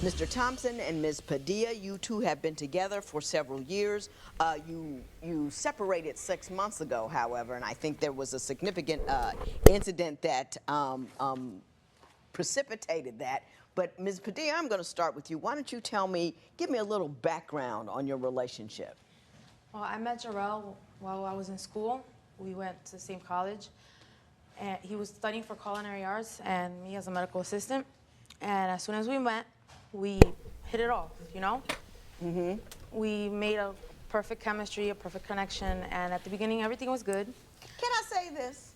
Mr. Thompson and Ms. Padilla, you two have been together for several years. You separated 6 months ago, however, and I think there was a significant incident that precipitated that. But Ms. Padilla, I'm going to start with you. Why don't you give me a little background on your relationship? Well, I met Jarrell while I was in school. We went to the same college. And he was studying for culinary arts and me as a medical assistant. And as soon as we met, we hit it off, you know? Mm-hmm. We made a perfect chemistry, a perfect connection, and at the beginning, everything was good. Can I say this?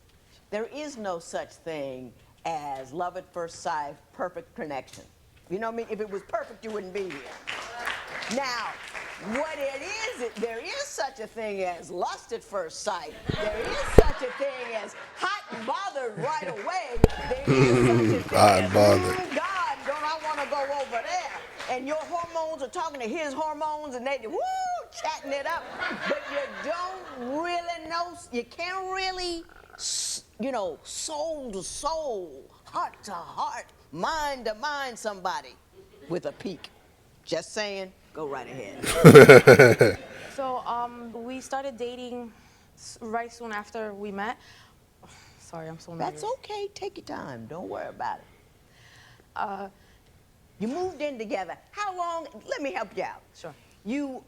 There is no such thing as love at first sight, perfect connection. You know what I mean? If it was perfect, you wouldn't be here. Now, what it is, there is such a thing as lust at first sight. There is such a thing as hot and bothered right away. There is such a thing as, God, don't I want to go over there? And your hormones are talking to his hormones, and they, woo, chatting it up. But you don't really know, you can't really, you know, soul to soul, heart to heart, mind to mind somebody with a peak. Just saying. Go right ahead. So we started dating right soon after we met. Sorry, I'm so nervous. That's okay. Take your time. Don't worry about it. You moved in together. How long? Let me help you out. Sure. You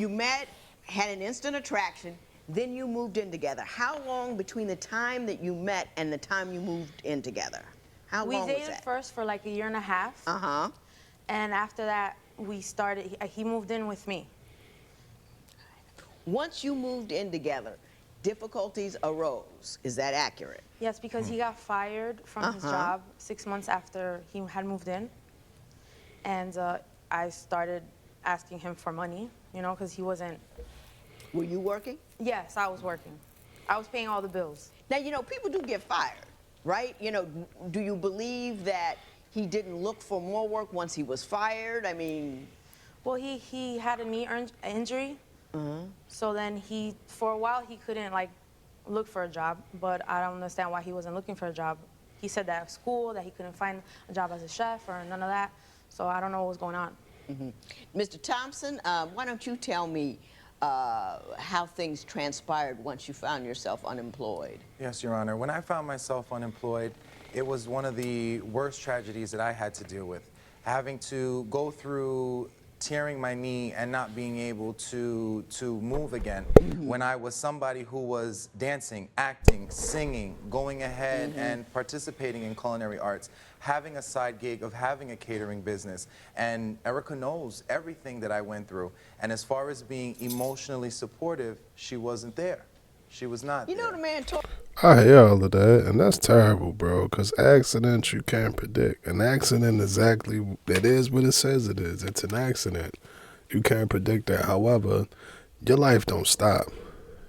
met, had an instant attraction, then you moved in together. How long between the time that you met and the time you moved in together? How long was that? We dated first for like a year and a half. Uh-huh. And after that, he moved in with me. Once you moved in together, difficulties arose. Is that accurate? Yes, because he got fired from his job 6 months after he had moved in. And I started asking him for money, you know, because he wasn't... Were you working? Yes, I was working. I was paying all the bills. Now, you know, people do get fired, right? You know, do you believe that he didn't look for more work once he was fired? I mean... Well, he had a knee injury. So then for a while, he couldn't, like, look for a job. But I don't understand why he wasn't looking for a job. He said that at school, that he couldn't find a job as a chef or none of that. So I don't know what was going on. Mr. Thompson, why don't you tell me how things transpired once you found yourself unemployed? Yes, Your Honor. When I found myself unemployed, it was one of the worst tragedies that I had to deal with. Having to go through tearing my knee and not being able to move again when I was somebody who was dancing, acting, singing, going ahead and participating in culinary arts, having a side gig of having a catering business. And Erica knows everything that I went through. And as far as being emotionally supportive, she wasn't there. She was not there. You know the man talk. I hear all of that, and that's terrible, bro, because accidents you can't predict. An accident it is what it says it is. It's an accident. You can't predict that. However, your life don't stop.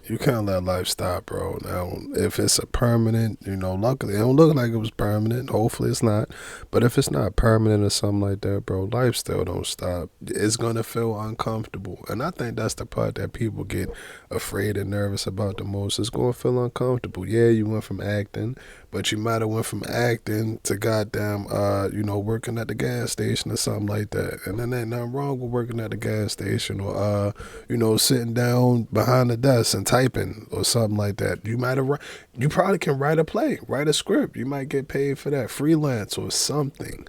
You can't let life stop, bro. Now, if it's a permanent, you know, luckily, it don't look like it was permanent. Hopefully it's not. But if it's not permanent or something like that, bro, life still don't stop. It's going to feel uncomfortable. And I think that's the part that people get afraid and nervous about the most. It's going to feel uncomfortable. Yeah, you went from acting, but you might have went from acting to goddamn, you know, working at the gas station or something like that. And then ain't nothing wrong with working at the gas station or, you know, sitting down behind the desk and typing or something like that. You probably can write a play, write a script. You might get paid for that, freelance or something.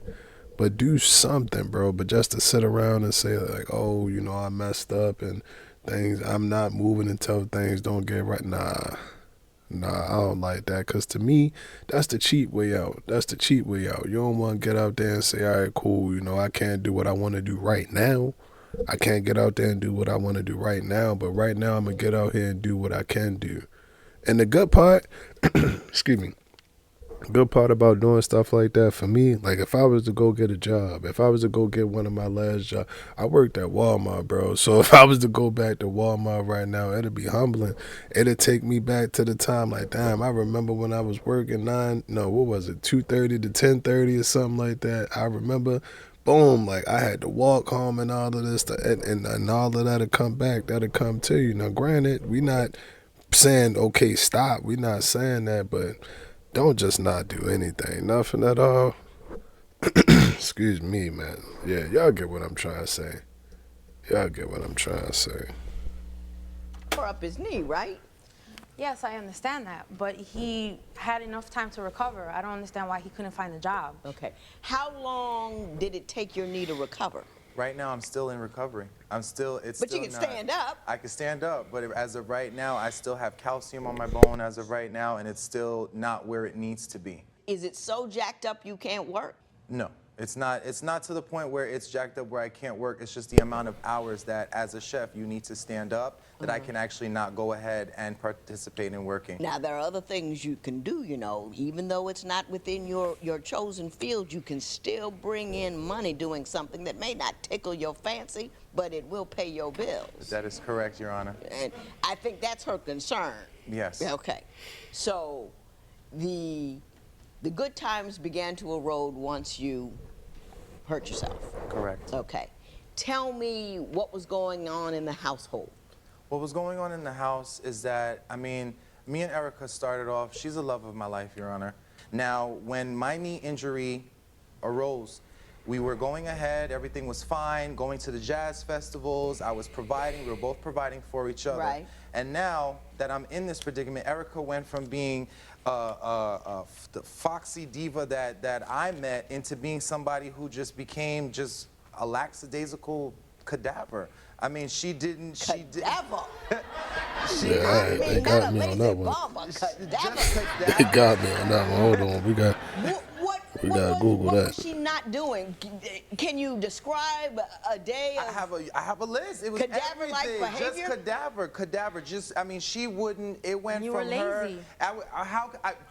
But do something, bro. But just to sit around and say like, oh, you know, I messed up and things, I'm not moving until things don't get right. Nah, I don't like that, because to me, that's the cheap way out. That's the cheap way out. You don't want to get out there and say, all right, cool, you know, I can't do what I want to do right now. I can't get out there and do what I want to do right now, but right now I'm going to get out here and do what I can do. And the good part, excuse me, good part about doing stuff like that for me, like if I was to go get a job, if I was to go get one of my last jobs, I worked at Walmart, bro. So if I was to go back to Walmart right now, it'd be humbling. It'd take me back to the time like, damn, I remember when I was working 2:30 to 10:30 or something like that. I remember, boom, like I had to walk home and all of this, and all of that'll come back. That'll come to you. Now, granted, we not saying, okay, stop. We not saying that, but don't just not do anything. Nothing at all. Excuse me, man. Yeah, y'all get what I'm trying to say. Y'all get what I'm trying to say. Tore up his knee, right? Yes, I understand that, but he had enough time to recover. I don't understand why he couldn't find a job. Okay. How long did it take your knee to recover? Right now, I'm still in recovery. It's still But you can stand up. I can stand up, but as of right now, I still have calcium on my bone as of right now, and it's still not where it needs to be. Is it so jacked up you can't work? No, it's not. It's not to the point where it's jacked up where I can't work. It's just the amount of hours that, as a chef, you need to stand up that I can actually not go ahead and participate in working. Now, there are other things you can do, you know. Even though it's not within your chosen field, you can still bring in money doing something that may not tickle your fancy, but it will pay your bills. That is correct, Your Honor. And I think that's her concern. Yes. Okay. So the good times began to erode once you hurt yourself. Correct. Okay. Tell me what was going on in the household. What was going on in the house is that, I mean, me and Erica started off, she's the love of my life, Your Honor. Now, when my knee injury arose, we were going ahead, everything was fine, going to the jazz festivals, I was providing, we were both providing for each other. Right. And now that I'm in this predicament, Erica went from being the foxy diva that I met into being somebody who just became just a lackadaisical cadaver. I mean, she didn't. Cadaver. Yeah, they got me on that one. They got me on that one. Hold on, we got Google what that. was she not doing? Can you describe a day of I have a list. It was cadaver-like everything. behavior? Just cadaver. Just, I mean, she wouldn't. It went You from were her. lazy.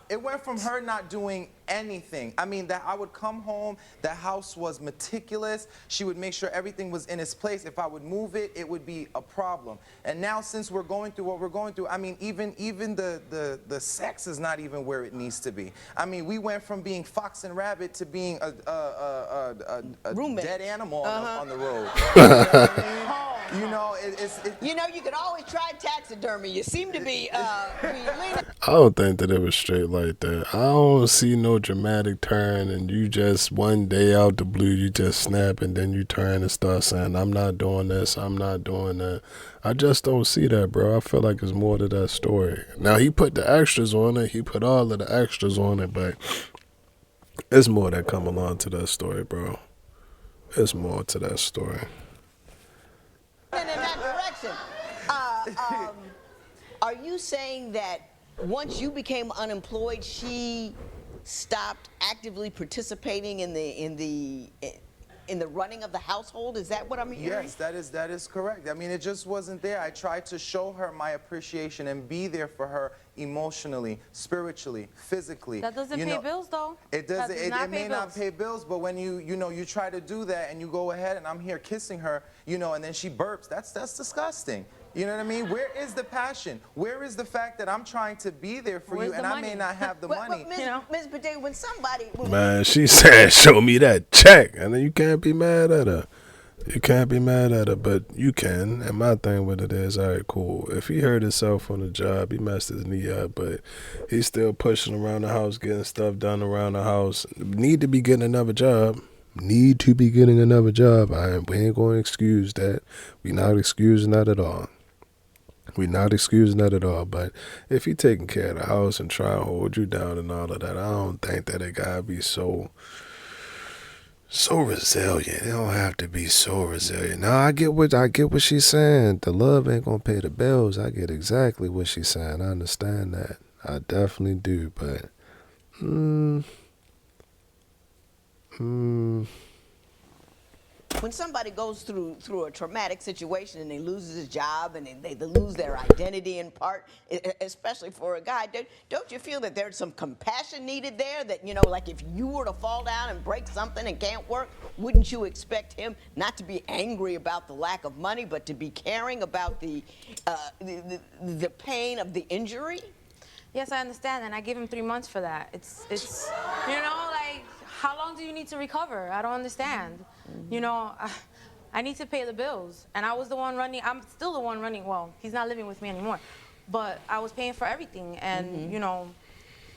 It went from her not doing anything. I mean, that I would come home, the house was meticulous. She would make sure everything was in its place. If I would move it, it would be a problem. And now, since we're going through what we're going through, I mean, even the sex is not even where it needs to be. I mean, we went from being fox and rabbit to being a dead animal on the road. You know what I mean? You know, You know, you could always try taxidermy. You seem to be leaning. I don't think that it was straight like that. I don't see no dramatic turn and you just one day out the blue you just snap and then you turn and start saying, I'm not doing this, I'm not doing that. I just don't see that, bro. I feel like there's more to that story. Now, he put the extras on it. He put all of the extras on it, but there's more that come along to that story, bro. There's more to that story. In that direction. Are you saying that once you became unemployed, she stopped actively participating in the running of the household? Is that what I'm hearing? Yes, that is correct. I mean, it just wasn't there. I tried to show her my appreciation and be there for her emotionally, spiritually, physically. That doesn't pay bills, though. It does. That It not may pay not bills. pay bills, but when you try to do that and you go ahead and I'm here kissing her, and then she burps. That's disgusting. You know what I mean? Where is the passion? Where is the fact that I'm trying to be there for Where's you the and I money? may not have the money? But Ms. Patel, when somebody... Man, she said, show me that check. And then you can't be mad at her. You can't be mad at her, but you can. And my thing with it is, all right, cool. If he hurt himself on the job, he messed his knee up, but he's still pushing around the house, getting stuff done around the house. Need to be getting another job. Need to be getting another job. We ain't going to excuse that. We not excusing that at all. We're not excusing that at all, but if he taking care of the house and trying to hold you down and all of that, I don't think that it gotta be so resilient. It don't have to be so resilient. Now I get what she's saying. The love ain't gonna pay the bills. I get exactly what she's saying. I understand that. I definitely do, but When somebody goes through a traumatic situation and they lose his job and they lose their identity in part, especially for a guy, don't you feel that there's some compassion needed there? That, like if you were to fall down and break something and can't work, wouldn't you expect him not to be angry about the lack of money, but to be caring about the pain of the injury? Yes, I understand, and I give him 3 months for that. It's like, how long do you need to recover? I don't understand. I need to pay the bills, and I was the one running. I'm still the one running. Well, he's not living with me anymore, but I was paying for everything, and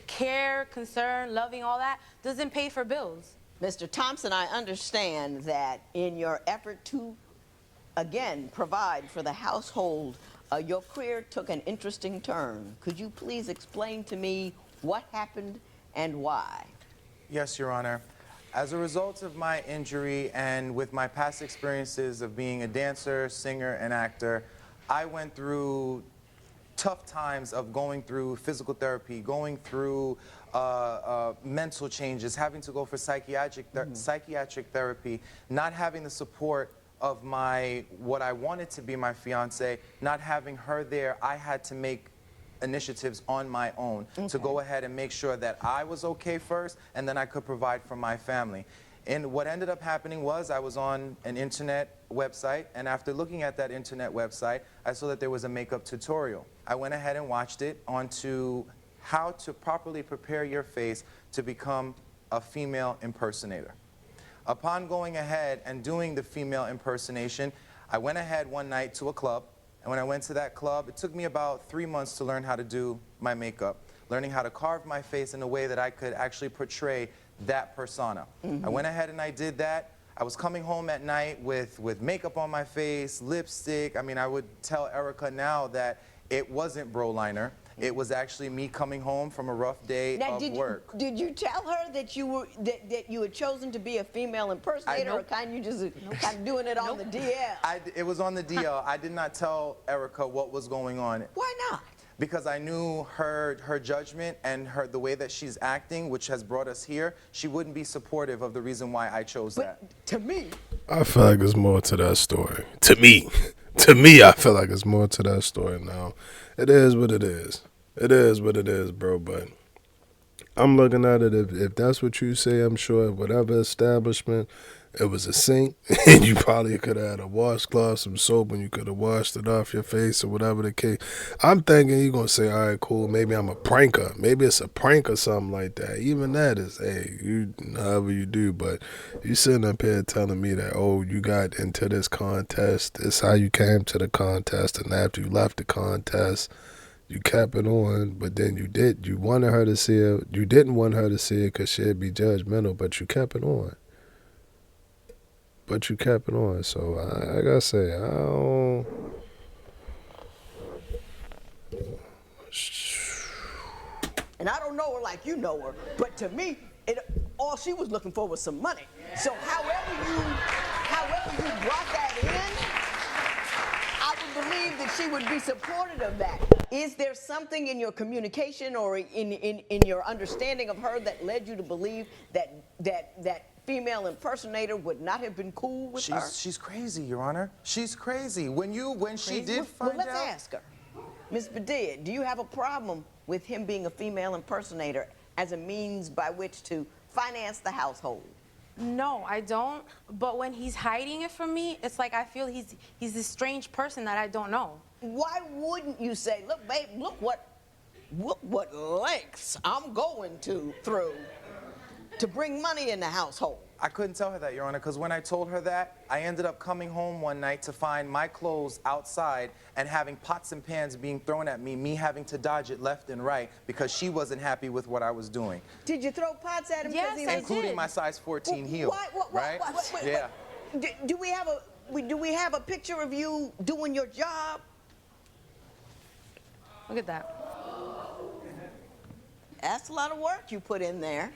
care, concern, loving, all that doesn't pay for bills. Mr. Thompson, I understand that in your effort to, again, provide for the household, your career took an interesting turn. Could you please explain to me what happened and why? Yes, Your Honor. As a result of my injury and with my past experiences of being a dancer, singer, and actor, I went through tough times of going through physical therapy, going through mental changes, having to go for psychiatric therapy, not having the support of what I wanted to be my fiance, not having her there. I had to make initiatives on my own to go ahead and make sure that I was okay first, and then I could provide for my family. And what ended up happening was I was on an internet website, and after looking at that internet website, I saw that there was a makeup tutorial. I went ahead and watched it onto how to properly prepare your face to become a female impersonator. Upon going ahead and doing the female impersonation, I went ahead one night to a club, and when I went to that club, it took me about 3 months to learn how to do my makeup, learning how to carve my face in a way that I could actually portray that persona. I went ahead and I did that. I was coming home at night with makeup on my face, lipstick. I mean, I would tell Erica now that it wasn't Broliner. It was actually me coming home from a rough day of work. Did you tell her that you had chosen to be a female impersonator, or kind of you just kind of doing it on the DL? It was on the DL. I did not tell Erica what was going on. Why not? Because I knew her judgment and the way that she's acting, which has brought us here, she wouldn't be supportive of the reason why I chose that. To me, I feel like there's more to that story. To me, I feel like there's more to that story now. It is what it is. It is what it is, bro, but I'm looking at it, if that's what you say, I'm sure whatever establishment, it was a sink, and you probably could have had a washcloth, some soap, and you could have washed it off your face or whatever the case. I'm thinking you're going to say, all right, cool, maybe I'm a pranker. Maybe it's a prank or something like that. Even that is, hey, however you do, but you sitting up here telling me that, oh, you got into this contest, this how you came to the contest, and after you left the contest, you kept it on, but then you wanted her to see it. You didn't want her to see it because she'd be judgmental, but you kept it on. So, like I say, I don't... and I don't know her like you know her, but to me, all she was looking for was some money. So however you brought that in, I would believe that she would be supportive of that. Is there something in your communication or in your understanding of her that led you to believe that female impersonator would not have been cool with her? She's crazy, Your Honor. She's crazy. When she did find out... Well, let's ask her. Ms. Padilla, do you have a problem with him being a female impersonator as a means by which to finance the household? No, I don't. But when he's hiding it from me, it's like I feel he's this strange person that I don't know. Why wouldn't you say, look, babe, look what lengths I'm going through to bring money in the household? I couldn't tell her that, Your Honor, because when I told her that, I ended up coming home one night to find my clothes outside and having pots and pans being thrown at me having to dodge it left and right because she wasn't happy with what I was doing. Did you throw pots at him? Yes, I including did. my size 14 heel, right? Yeah. Do we have a picture of you doing your job? Look at that. That's a lot of work you put in there.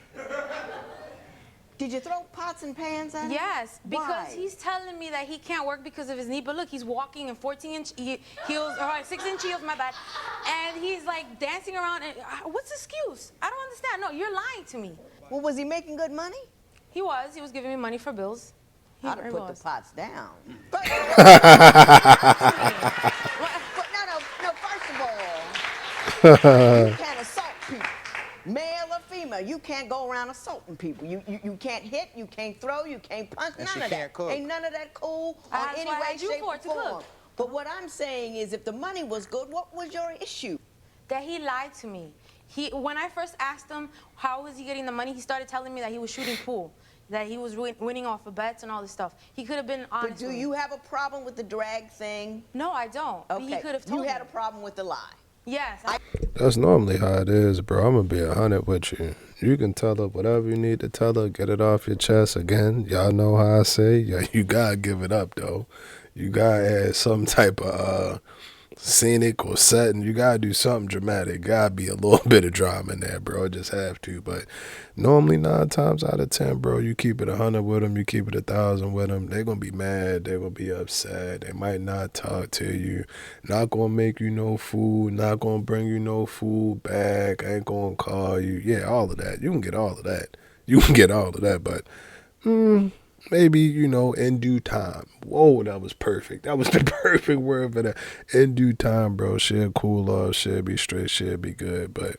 Did you throw pots and pans at him? Yes, because Why? he's telling me that he can't work because of his knee. But look, he's walking in 14-inch heels, or 6-inch heels, my bad. And he's like dancing around. And, what's the excuse? I don't understand. No, you're lying to me. Well, was he making good money? He was giving me money for bills. I'd have put the pots down. But, no, first of all, you can't assault people. Male or female, you can't go around assaulting people. You can't hit, you can't throw, you can't punch, And none she of can't that. cook. Ain't none of that cool on That's any what I way, had you shape, for, or to form. cook. But what I'm saying is if the money was good, what was your issue? That he lied to me. When I first asked him how was he getting the money, he started telling me that he was shooting pool, that he was winning off of bets and all this stuff. He could have been honest. But do with me. you have a problem with the drag thing? No, I don't. Okay. He could have told you me. had a problem with the lie. Yes. That's normally how it is, bro. I'm gonna be 100 with you. You can tell her whatever you need to tell her. Get it off your chest. Again, y'all know how I say. Yeah, you gotta give it up though. You gotta add some type of scenic or setting. You gotta do something dramatic. Gotta be a little bit of drama in there, bro. Just have to. But normally 9 times out of 10, bro, you keep it 100 with them. You keep it 1,000 with them. They're gonna be mad. They're gonna be upset. They might not talk to you. Not gonna make you no food. Not gonna bring you no food back. Ain't gonna call you. Yeah, all of that. You can get all of that. You can get all of that. But maybe, in due time. Whoa, that was perfect. That was the perfect word for that. In due time, bro. She'll cool off. She'll be straight. She'll be good. But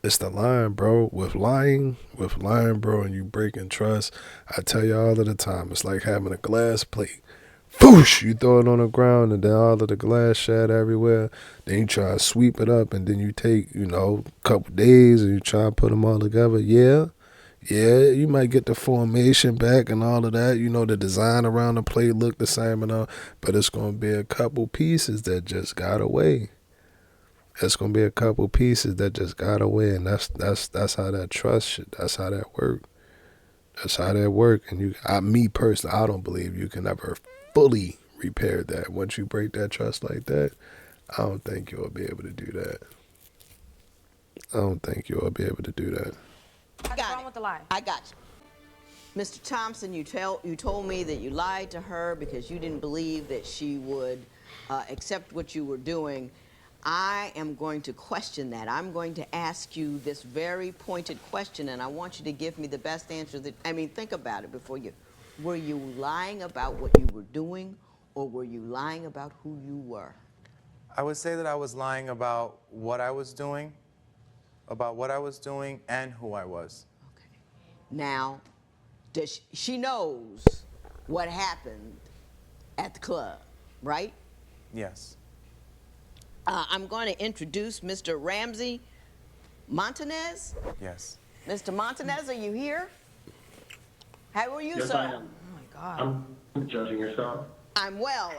it's the line, bro. With lying, bro, and you breaking trust, I tell you all of the time, it's like having a glass plate. Foosh! You throw it on the ground, and then all of the glass shatter everywhere. Then you try to sweep it up, and then you take, a couple days, and you try to put them all together. Yeah, you might get the formation back and all of that. The design around the plate look the same and all, but it's going to be a couple pieces that just got away. It's going to be a couple pieces that just got away, and that's how that trust shit, that's how that work. That's how that work. And me personally, I don't believe you can ever fully repair that. Once you break that trust like that, I don't think you'll be able to do that. I don't think you'll be able to do that. With the lie. I got you. Mr. Thompson, you told me that you lied to her because you didn't believe that she would accept what you were doing. I am going to question that. I'm going to ask you this very pointed question, and I want you to give me the best answer think about it before you. Were you lying about what you were doing, or were you lying about who you were? I would say that I was lying about what I was doing, and who I was. Okay. Now, she knows what happened at the club, right? Yes. I'm going to introduce Mr. Ramsey Montanez. Yes. Mr. Montanez, are you here? How are you, Yes, sir? I am. Oh my God. I'm judging yourself. I'm well.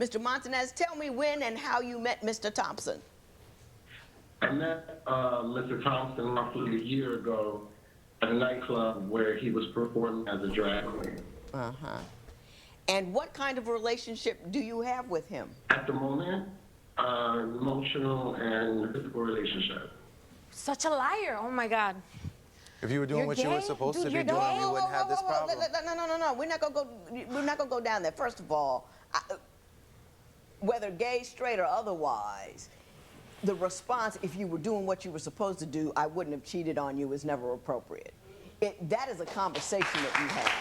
Mr. Montanez, tell me when and how you met Mr. Thompson. I met Mr. Thompson roughly a year ago at a nightclub where he was performing as a drag queen. Uh-huh. And what kind of relationship do you have with him? At the moment, emotional and physical relationship. Such a liar. Oh my God. If you were doing You're what you were gay? supposed Dude, to be you're doing, gay? we wouldn't have this problem. No. We're not gonna go down there. First of all, whether gay, straight, or otherwise, the response, if you were doing what you were supposed to do, I wouldn't have cheated on you, is never appropriate. That is a conversation that you have.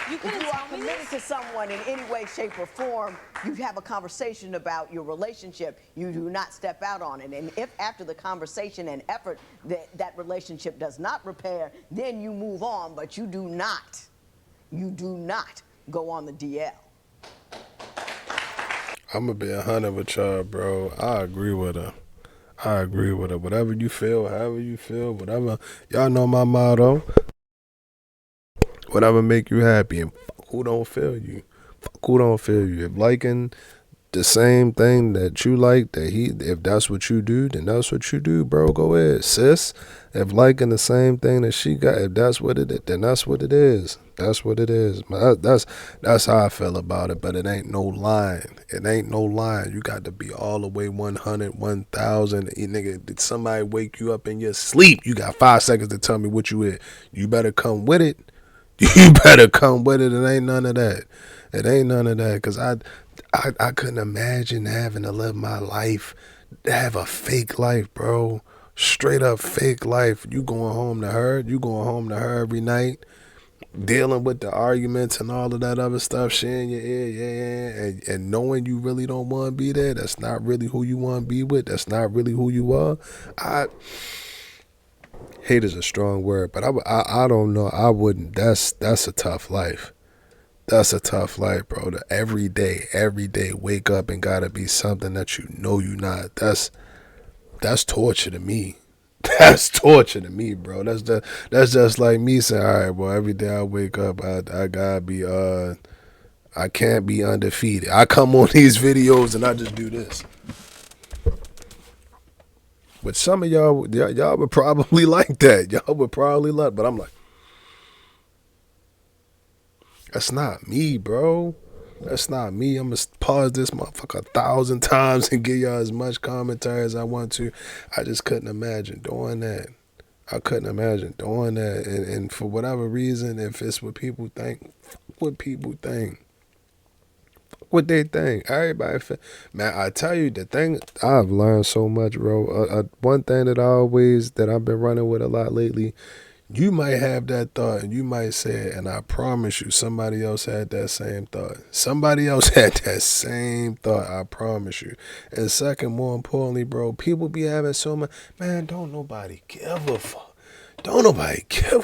You If couldn't you are tell me committed this? to someone in any way, shape, or form, you have a conversation about your relationship. You do not step out on it. And if after the conversation and effort that relationship does not repair, then you move on, but you do not go on the DL. I'm going to be 100 with y'all, bro. I agree with her. Whatever you feel, however you feel, whatever. Y'all know my motto. Whatever make you happy, and fuck who don't feel you. If liking the same thing that you like, if that's what you do, then that's what you do, bro. Go ahead, sis. If liking the same thing that she got, if that's what it is, then that's what it is. That's what it is. That's how I feel about it. But it ain't no line. You got to be all the way 100, 1,000. Nigga, did somebody wake you up in your sleep? You got 5 seconds to tell me what you is. You better come with it. You better come with it. It ain't none of that. Because I couldn't imagine having to live my life, have a fake life, bro. Straight up fake life. You going home to her every night, dealing with the arguments and all of that other stuff, she in your ear, yeah, and knowing you really don't want to be there. That's not really who you want to be with. That's not really who you are. Hate is a strong word, but I don't know. I wouldn't. That's a tough life. That's a tough life, bro. Every day, wake up and gotta be something that you know you not. That's torture to me. That's torture to me, bro. That's just like me saying, all right, well, every day I wake up, I gotta be I can't be undefeated. I come on these videos and I just do this. But some of y'all would probably like that. Y'all would probably like, but I'm like, that's not me, bro. That's not me. I'm going to pause this motherfucker 1,000 times and give y'all as much commentary as I want to. I just couldn't imagine doing that. I couldn't imagine doing that. And for whatever reason, if it's what people think, what people think. What they think. Everybody, man, I tell you, the thing, I've learned so much, bro. One thing that I've been running with a lot lately, you might have that thought and you might say it, and I promise you, somebody else had that same thought. Somebody else had that same thought, I promise you. And second, more importantly, bro, people be having so much, man, don't nobody give a fuck. Don't nobody truly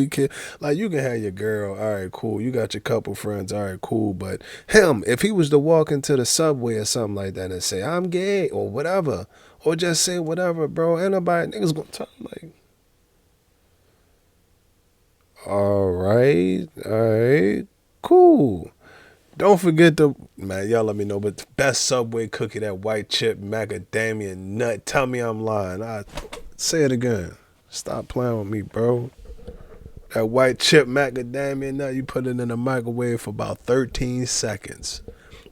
care. Like, you can have your girl, all right, cool. You got your couple friends, all right, cool. But him, if he was to walk into the subway or something like that and say, I'm gay or whatever, or just say whatever, bro, ain't nobody, niggas gonna tell him, like, all right, cool. Don't forget man, y'all let me know, but the best Subway cookie, that white chip macadamia nut. Tell me I'm lying. I say it again. Stop playing with me, bro. That white chip macadamia nut, you put it in the microwave for about 13 seconds.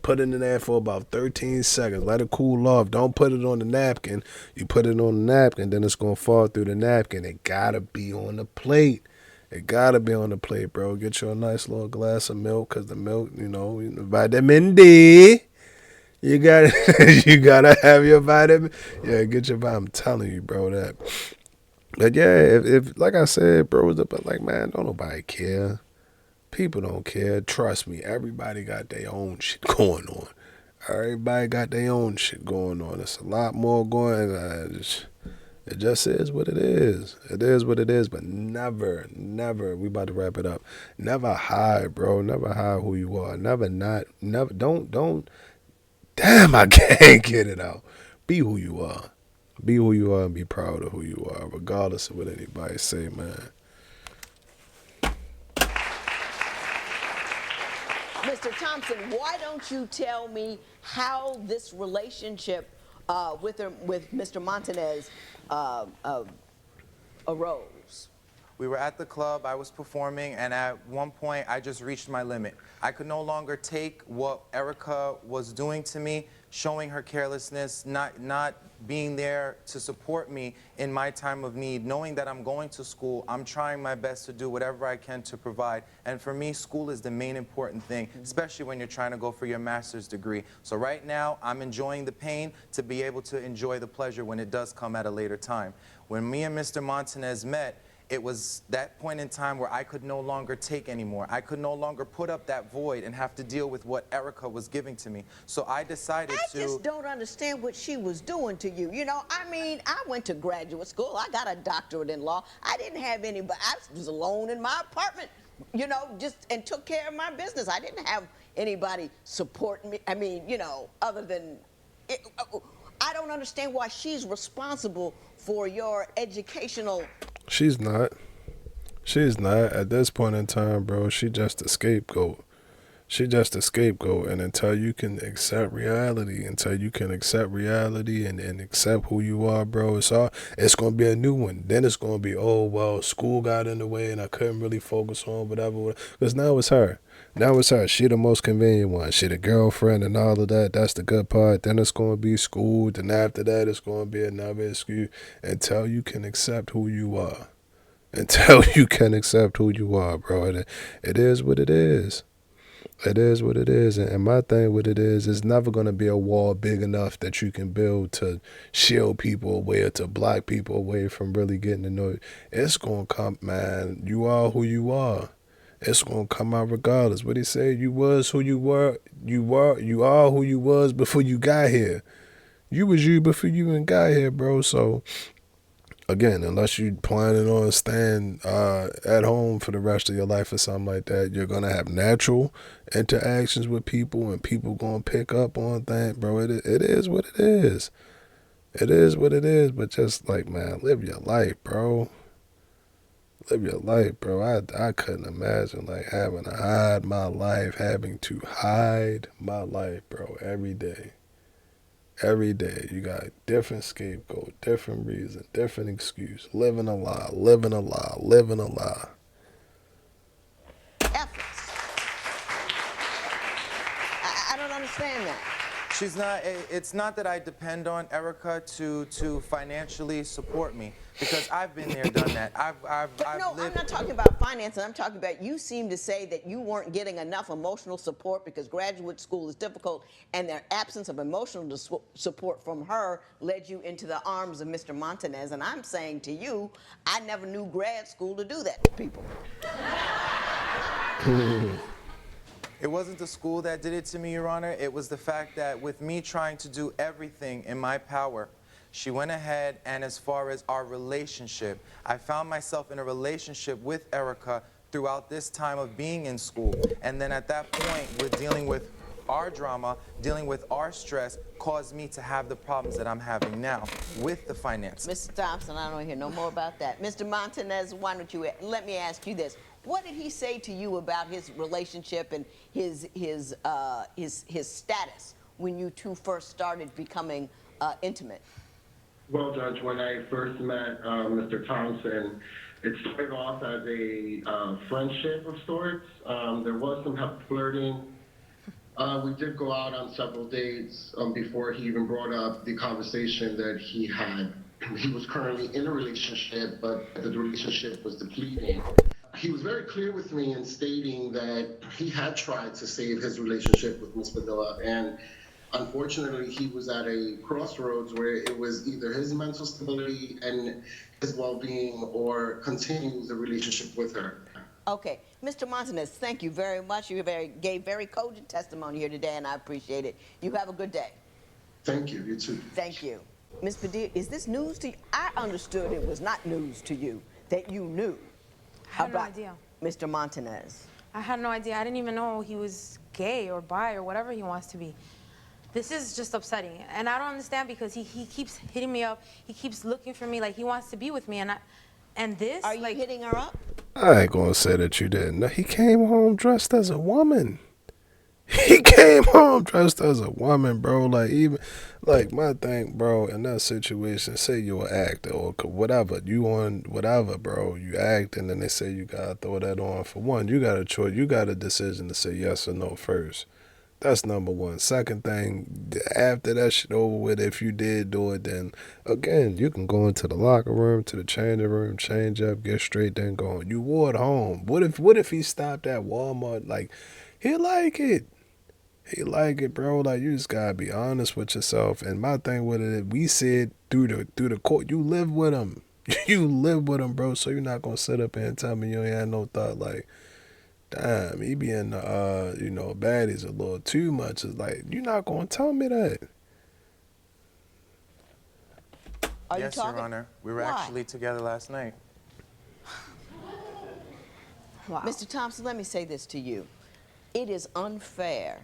Put it in there for about 13 seconds. Let it cool off. Don't put it on the napkin. You put it on the napkin, then it's going to fall through the napkin. It got to be on the plate. It gotta be on the plate, bro. Get you a nice little glass of milk, cause the milk, vitamin D. You got you gotta have your vitamin. Yeah, get your vitamin. I'm telling you, bro, that. But yeah, if like I said, bro, but like, man, don't nobody care. People don't care. Trust me, everybody got their own shit going on. Everybody got their own shit going on. It's a lot more going on. It just is what it is. It is what it is, but never, we about to wrap it up. Never hide, bro. Never hide who you are. Never, don't, damn, I can't get it out. Be who you are. Be who you are and be proud of who you are, regardless of what anybody say, man. Mr. Thompson, why don't you tell me how this relationship with Mr. Montanez arose? We were at the club, I was performing, and at one point I just reached my limit. I could no longer take what Erica was doing to me, showing her carelessness, not being there to support me in my time of need, knowing that I'm going to school, I'm trying my best to do whatever I can to provide. And for me, school is the main important thing, especially when you're trying to go for your master's degree. So right now, I'm enjoying the pain to be able to enjoy the pleasure when it does come at a later time. When me and Mr. Montanez met, it was that point in time where I could no longer take anymore. I could no longer put up that void and have to deal with what Erica was giving to me. So I decided I just don't understand what she was doing to you. You know, I mean, I went to graduate school. I got a doctorate in law. I didn't have anybody. I was alone in my apartment, you know, and took care of my business. I didn't have anybody supporting me. I mean, you know, other than I don't understand why she's responsible for your educational. She's not. She's not. At this point in time, bro, she just a scapegoat. She just a scapegoat. And until you can accept reality, and accept who you are, bro, it's going to be a new one. Then it's going to be, oh, well, school got in the way and I couldn't really focus on whatever. Because now it's her. She the most convenient one. She the girlfriend and all of that. That's the good part. Then it's going to be school. Then after that, it's going to be another excuse. Until you can accept who you are. Bro. It is what it is. It is what it is. And my thing with it is, it's never going to be a wall big enough that you can build to shield people away or to block people away from really getting to know you. It's going to come, man. You are who you are. It's gonna come out regardless. What he said, you was who you were, you are who you was before you got here. You was you before you even got here, bro. So again, unless you planning on staying at home for the rest of your life or something like that, you're gonna have natural interactions with people, and people gonna pick up on things, bro. It is what it is. It is what it is. But just like, man, live your life, bro. Live your life, bro. I couldn't imagine like having to hide my life, having to hide my life, bro, every day. Every day you got different scapegoat, different reason, different excuse, living a lie, living a lie, living a lie. Efforts. I don't understand that. She's not. It's not that I depend on Erica to financially support me, because I've been there, done that. But no, lived. I'm not talking about finances. I'm talking about, you seem to say that you weren't getting enough emotional support because graduate school is difficult, and their absence of emotional support from her led you into the arms of Mr. Montanez. And I'm saying to you, I never knew grad school to do that to people. It wasn't the school that did it to me, Your Honor. It was the fact that with me trying to do everything in my power, she went ahead, and as far as our relationship, I found myself in a relationship with Erica throughout this time of being in school. And then at that point, with dealing with our drama, dealing with our stress, caused me to have the problems that I'm having now with the finances. Mr. Thompson, I don't want to hear no more about that. Mr. Montanez, why don't you, let me ask you this. What did he say to you about his relationship and his status when you two first started becoming intimate? Well, Judge, when I first met Mr. Thompson, it started off as a friendship of sorts. There was some flirting. We did go out on several dates before he even brought up the conversation that he was currently in a relationship, but the relationship was depleting. He was very clear with me in stating that he had tried to save his relationship with Miss Padilla, and unfortunately, he was at a crossroads where it was either his mental stability and his well-being or continue the relationship with her. Okay. Mr. Montanez, thank you very much. You gave very cogent testimony here today, and I appreciate it. You have a good day. Thank you. You too. Thank you. Ms. Padilla, is this news to you? I understood it was not news to you, that you knew I had no about idea. Mr. Montanez. I had no idea. I didn't even know he was gay or bi or whatever he wants to be. This is just upsetting. And I don't understand because he keeps hitting me up. He keeps looking for me like he wants to be with me. And this? Are you hitting her up? I ain't gonna say that you didn't. No, he came home dressed as a woman. He came home dressed as a woman, bro. Like my thing, bro, in that situation, say you're an actor or whatever, you on whatever, bro, you act, and then they say you gotta throw that on. For one, you got a choice, you got a decision to say yes or no first. That's number one. Second thing, after that shit over with, if you did do it, then again, you can go into the locker room, to the changing room, change up, get straight, then go on. You wore it home. What if he stopped at Walmart? Like, he like it. He like it, bro. Like, you just gotta be honest with yourself. And my thing with it, we said through the court, you live with him. You live with him, bro. So you're not gonna sit up here and tell me you ain't had no thought like, damn, he being baddies a little too much. It's like, you're not gonna tell me that. Are Yes, you talking? Your Honor. We were Why? actually together last night. Wow. Mr. Thompson, let me say this to you. It is unfair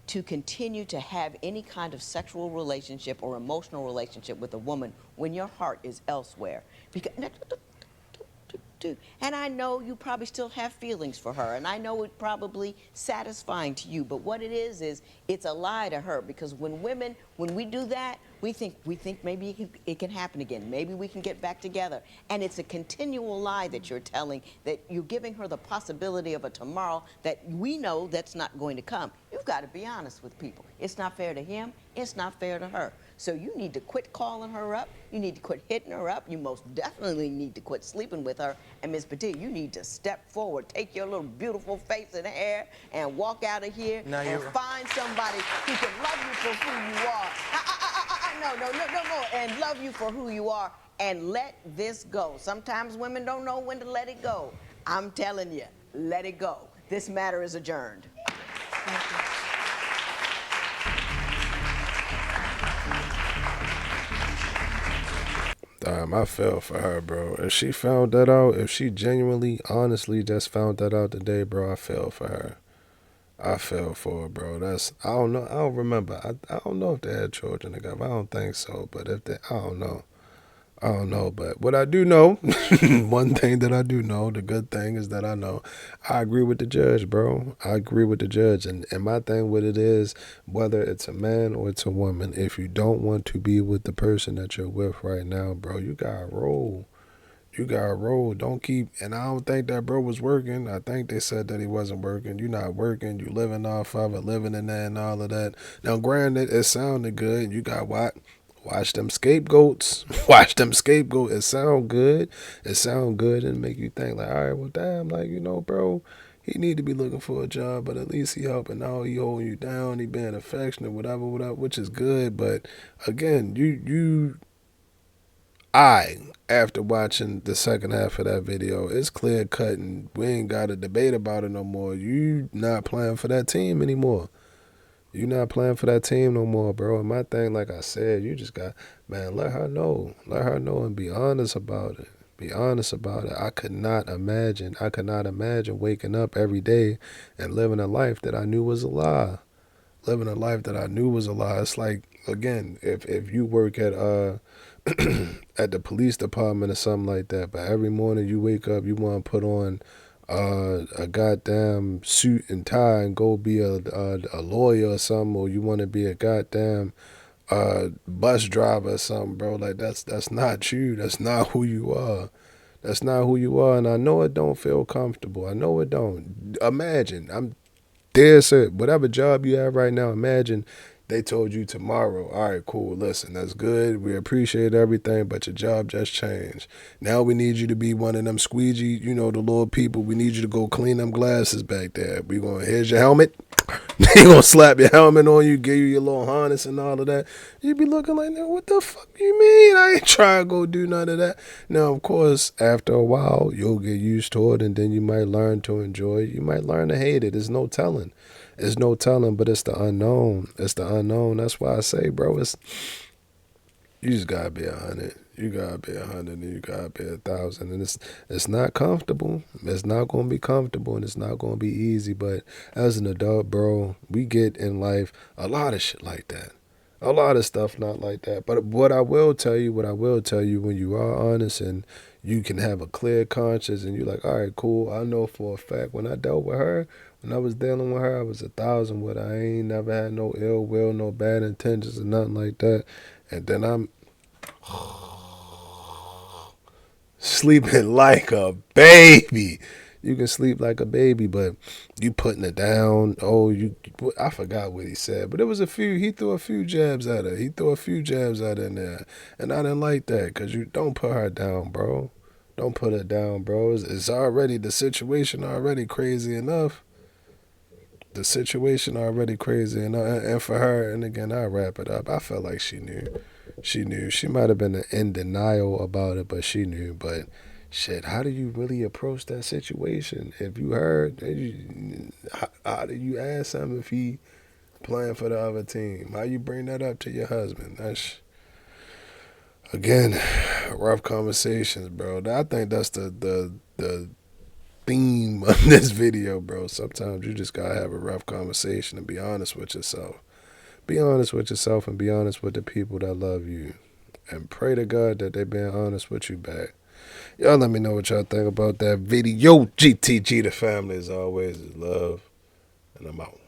to continue to have any kind of sexual relationship or emotional relationship with a woman when your heart is elsewhere. And I know you probably still have feelings for her, and I know it's probably satisfying to you, but what it is it's a lie to her, because when we do that, we think maybe it can happen again. Maybe we can get back together. And it's a continual lie that you're telling, that you're giving her the possibility of a tomorrow that we know that's not going to come. You've got to be honest with people. It's not fair to him. It's not fair to her. So you need to quit calling her up. You need to quit hitting her up. You most definitely need to quit sleeping with her. And Ms. Padilla, you need to step forward, take your little beautiful face and hair, and walk out of here and find somebody who can love you for who you are. No, and love you for who you are, and let this go. Sometimes women don't know when to let it go. I'm telling you, let it go. This matter is adjourned. Thank you. I fell for her, bro. If she found that out, if she genuinely, honestly just found that out today, bro, I fell for her. I fell for her, bro. I don't know. I don't remember. I don't know if they had children together. I don't think so. But if they, I don't know. I don't know, but what I do know, one thing that I do know, the good thing is that I know I agree with the judge, bro. I agree with the judge. And my thing with it is, whether it's a man or it's a woman, if you don't want to be with the person that you're with right now, bro, you gotta roll. You gotta roll. Don't keep, and I don't think that bro was working. I think they said that he wasn't working. You not working. You living off of it, living in there and all of that. Now, granted, it sounded good. You got what? Watch them scapegoats. Watch them scapegoats. It sound good. It sound good and make you think like, all right, well, damn, like, you know, bro, he need to be looking for a job, but at least he helping out. He holding you down. He being affectionate, whatever, whatever, which is good. But again, after watching the second half of that video, it's clear cut and we ain't got to debate about it no more. You not playing for that team anymore. You not playing for that team no more, bro. And my thing, like I said, you just got, man, let her know. Let her know and be honest about it. Be honest about it. I could not imagine waking up every day and living a life that I knew was a lie. Living a life that I knew was a lie. It's like, again, if you work at at the police department or something like that, but every morning you wake up, you want to put on a goddamn suit and tie and go be a lawyer or something, or you want to be a goddamn bus driver or something, bro. Like that's not you. That's not who you are. That's not who you are. And I know it don't feel comfortable. I know it don't. Imagine, I'm dead set. Whatever job you have right now, imagine they told you tomorrow, all right, cool, listen, that's good. We appreciate everything, but your job just changed. Now we need you to be one of them squeegee, you know, the little people. We need you to go clean them glasses back there. Here's your helmet. They gonna slap your helmet on you, give you your little harness and all of that. You be looking like, now, what the fuck you mean? I ain't trying to go do none of that. Now, of course, after a while, you'll get used to it, and then you might learn to enjoy it. You might learn to hate it. There's no telling. There's no telling, but it's the unknown. It's the unknown. That's why I say, bro, you just gotta be 100. You gotta be 100, and you gotta be 1,000. And it's not comfortable. It's not gonna be comfortable, and it's not gonna be easy. But as an adult, bro, we get in life a lot of shit like that. A lot of stuff not like that. But what I will tell you, when you are honest and you can have a clear conscience, and you're like, all right, cool. I know for a fact when I dealt with her. When I was dealing with her, I was 1,000 with her. I ain't never had no ill will, no bad intentions or nothing like that. And then I'm sleeping like a baby. You can sleep like a baby, but you putting it down. I forgot what he said, but it was he threw a few jabs at her. He threw a few jabs at her in there. And I didn't like that, because you don't put her down, bro. Don't put her down, bro. It's already, the situation already crazy enough. The situation already crazy, and for her, and again, I'll wrap it up. I felt like she knew. She knew. She might have been in denial about it, but she knew. But shit, how do you really approach that situation? If you heard, how do you ask him if he playing for the other team? How you bring that up to your husband? That's, again, rough conversations, bro. I think that's the theme of this video, bro. Sometimes you just gotta have a rough conversation and be honest with yourself. Be honest with yourself and be honest with the people that love you. And pray to God that they being honest with you back. Y'all let me know what y'all think about that video. GTG, the family, as always, is love. And I'm out.